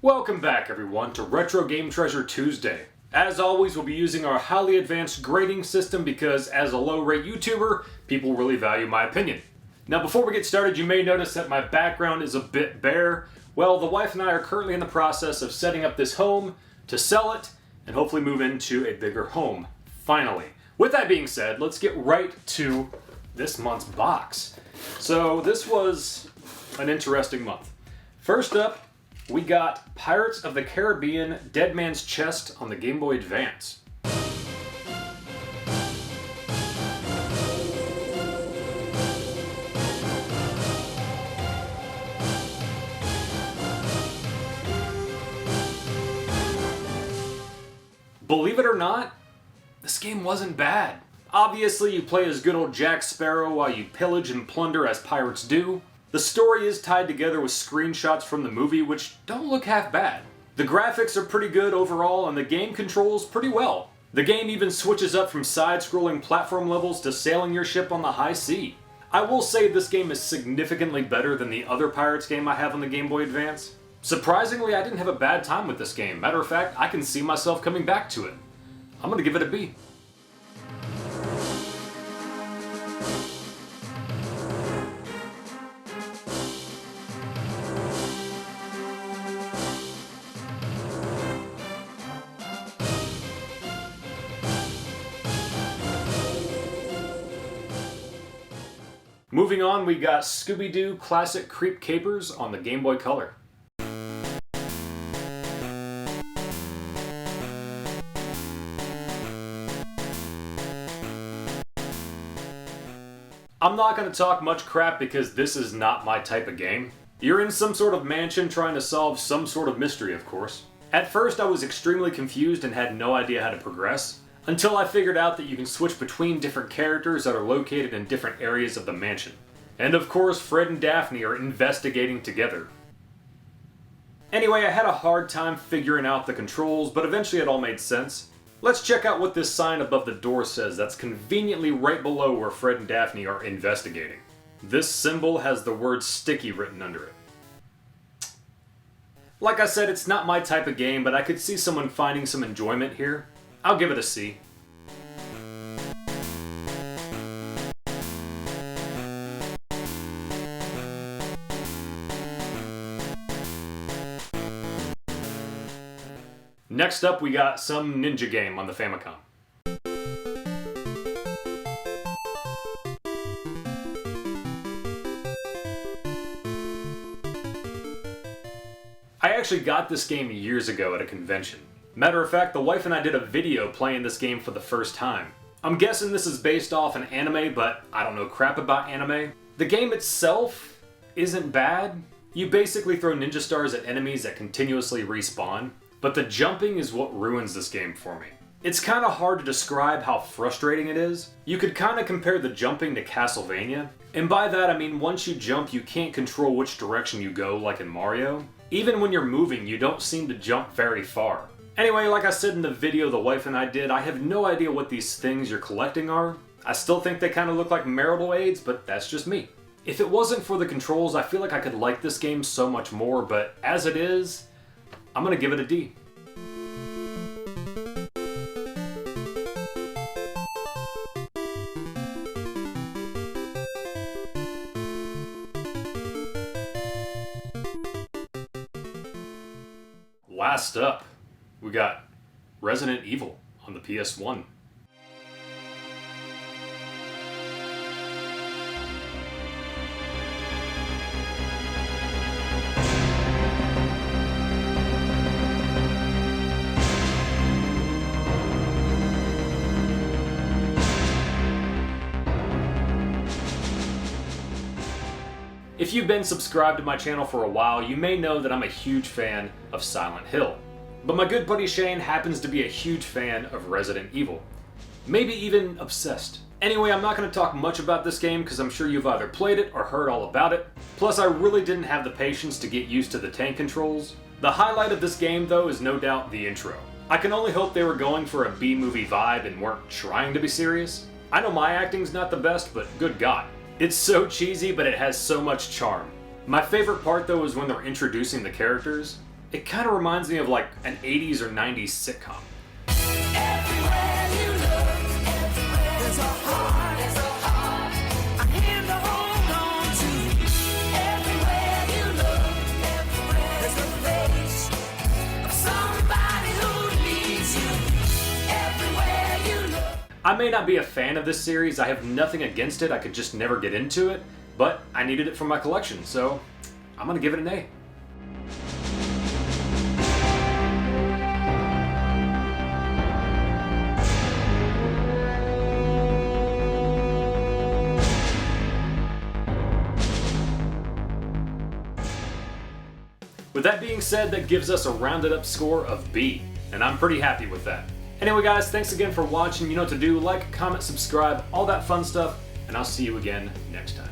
Welcome back everyone to Retro Game Treasure Tuesday. As always, we'll be using our highly advanced grading system because as a low-rate YouTuber, people really value my opinion. Now before we get started, you may notice that my background is a bit bare. Well, the wife and I are currently in the process of setting up this home to sell it and hopefully move into a bigger home, finally. With that being said, let's get right to this month's box. So this was an interesting month. First up, we got Pirates of the Caribbean Dead Man's Chest on the Game Boy Advance. Believe it or not, this game wasn't bad. Obviously, you play as good old Jack Sparrow while you pillage and plunder as pirates do. The story is tied together with screenshots from the movie, which don't look half bad. The graphics are pretty good overall, and the game controls pretty well. The game even switches up from side-scrolling platform levels to sailing your ship on the high sea. I will say this game is significantly better than the other Pirates game I have on the Game Boy Advance. Surprisingly, I didn't have a bad time with this game. Matter of fact, I can see myself coming back to it. I'm gonna give it a B. Moving on, we got ScoobyDoo Classic Creep Capers on the Game Boy Color. I'm not going to talk much crap because this is not my type of game. You're in some sort of mansion trying to solve some sort of mystery, of course. At first I was extremely confused and had no idea how to progress, until I figured out that you can switch between different characters that are located in different areas of the mansion. And of course, Fred and Daphne are investigating together. Anyway, I had a hard time figuring out the controls, but eventually it all made sense. Let's check out what this sign above the door says that's conveniently right below where Fred and Daphne are investigating. This symbol has the word sticky written under it. Like I said, it's not my type of game, but I could see someone finding some enjoyment here. I'll give it a C. Next up, we got some ninja game on the Famicom. I actually got this game years ago at a convention. Matter of fact, the wife and I did a video playing this game for the first time. I'm guessing this is based off an anime, but I don't know crap about anime. The game itself isn't bad. You basically throw ninja stars at enemies that continuously respawn, but the jumping is what ruins this game for me. It's kind of hard to describe how frustrating it is. You could kind of compare the jumping to Castlevania, and by that I mean once you jump you can't control which direction you go like in Mario. Even when you're moving, you don't seem to jump very far. Anyway, like I said in the video the wife and I did, I have no idea what these things you're collecting are. I still think they kind of look like marital aids, but that's just me. If it wasn't for the controls, I feel like I could like this game so much more, but as it is, I'm gonna give it a D. Last up, we got Resident Evil on the PS1. If you've been subscribed to my channel for a while, you may know that I'm a huge fan of Silent Hill. But my good buddy Shane happens to be a huge fan of Resident Evil. Maybe even obsessed. Anyway, I'm not going to talk much about this game because I'm sure you've either played it or heard all about it. Plus, I really didn't have the patience to get used to the tank controls. The highlight of this game, though, is no doubt the intro. I can only hope they were going for a B-movie vibe and weren't trying to be serious. I know my acting's not the best, but good God. It's so cheesy, but it has so much charm. My favorite part, though, is when they're introducing the characters. It kind of reminds me of like an 80s or 90s sitcom. Everywhere you look, there's a heart, a hand to hold on to. Everywhere you look, there's a face of somebody who needs you. Everywhere you look. I may not be a fan of this series, I have nothing against it, I could just never get into it, but I needed it for my collection, so I'm gonna give it an A. With that being said, that gives us a rounded up score of B, and I'm pretty happy with that. Anyway guys, thanks again for watching. You know what to do. Like, comment, subscribe, all that fun stuff, and I'll see you again next time.